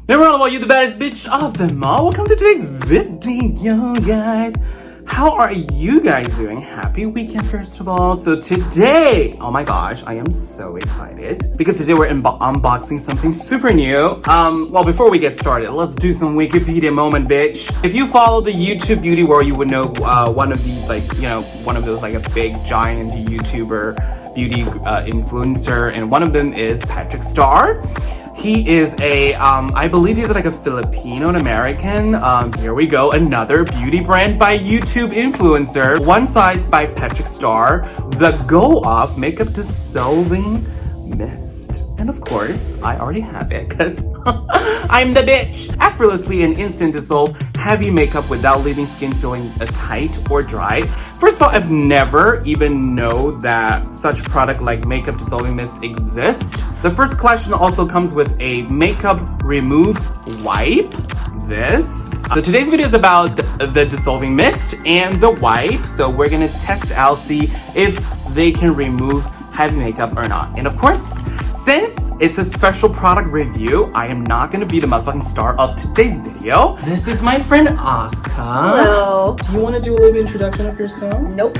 Never all about you, the baddest bitch of them all. Welcome to today's video, guys. How are you guys doing? Happy weekend, first of all. So today, oh my gosh, I am so excited because today we're unboxing something super new. Well, before we get started, let's do some Wikipedia moment, bitch. If you follow the YouTube beauty world, you would know one of these, like, you know, one of those like a big giant YouTuber beauty influencer, and one of them is Patrick Starrr. He is a, I believe he's like a Filipino-American. Here we go, another beauty brand by YouTube influencer. One Size by Patrick Starrr, the Go Off Makeup Dissolving Mist. And of course, I already have it because I'm the bitch. Effortlessly and instant dissolve heavy makeup without leaving skin feeling tight or dry. First of all, I've never even known that such product like makeup dissolving mist exists. The first collection also comes with a makeup remove wipe. So today's video is about the dissolving mist and the wipe. So we're gonna test out, see if they can remove heavy makeup or not. And of course, since it's a special product review, I am not gonna be the motherfucking star of today's video. This is my friend Oscar. Hello. Do you want to do a little bit of introduction of yourself? Nope.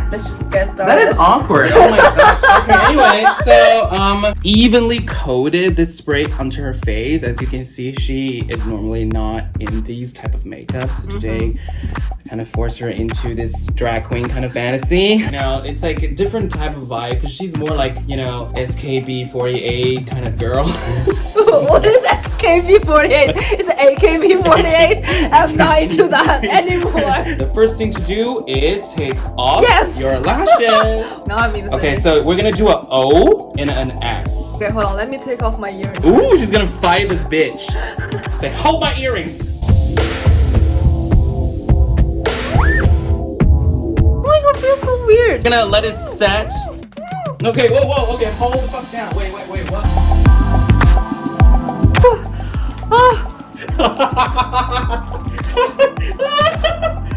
Let's just get started. That is awkward. Oh my gosh. Okay, anyway, so evenly coated this spray onto her face. As you can see, she is normally not in these type of makeup. So today, I kind of force her into this drag queen kind of fantasy. You know, it's like a different type of vibe because she's more like, you know, SKB48 kind of girl. What is SKB48? It's AKB48. I'm not into that anymore. The first thing to do is take off your lashes. Now I'm in the Okay, so we're gonna do an O and an S. Okay, hold on. Let me take off my earrings. Ooh, she's gonna fight this bitch. Say, hold my earrings. Oh my god, feels so weird. Gonna let it set. Okay, whoa, okay, hold the fuck down. Wait, what?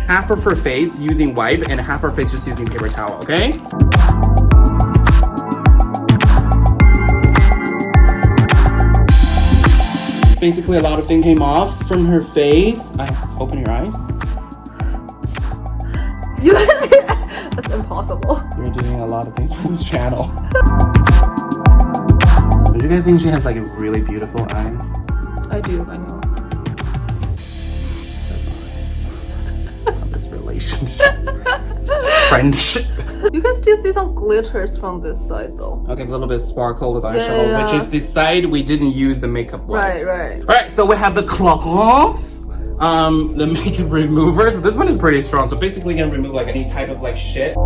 Half of her face using wipe and half her face just using paper towel, okay? Basically, a lot of things came off from her face. Open your eyes. You guys, that's impossible. You're doing a lot of things for this channel. Don't you guys think she has like a really beautiful eye? I do, I know. From this relationship. Friendship. You can still see some glitters from this side though. Okay, a little bit sparkle with eyeshadow, which is the side we didn't use the makeup wipe. Right. Alright, so we have the cloth. The makeup remover. So this one is pretty strong. So basically gonna remove like any type of like shit.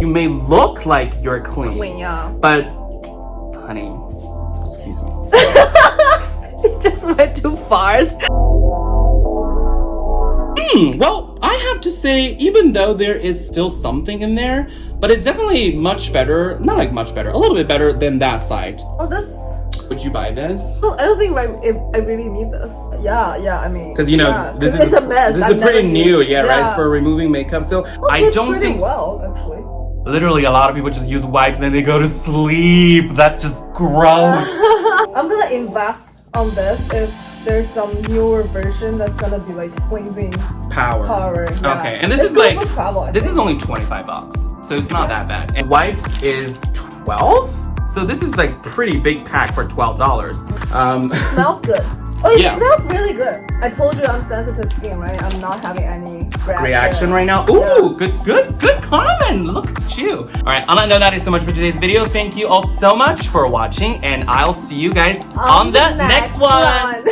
You may look like you're clean. Yeah. But, honey, excuse me. It just went too far. Well, I have to say, even though there is still something in there, but it's definitely much better, not like much better, a little bit better than that side. Oh, this... Would you buy this? Well, I don't think I really need this. Yeah, I mean... Because, you know, this is a mess. This is pretty new, right, for removing makeup. So, well, I don't think... well, actually. Literally, a lot of people just use wipes and they go to sleep. That's just gross. I'm gonna invest on this if there's some newer version that's gonna be like cleansing power. Yeah. Okay, and this is like this is only $25, so it's not that bad. And wipes is $12, so this is like pretty big pack for $12. It smells good. Oh, it smells really good. I told you I'm sensitive skin, right? I'm not having any reaction right now. Ooh, good comment. Look at you. All right, on that note, that is so much for today's video. Thank you all so much for watching, and I'll see you guys on the next one.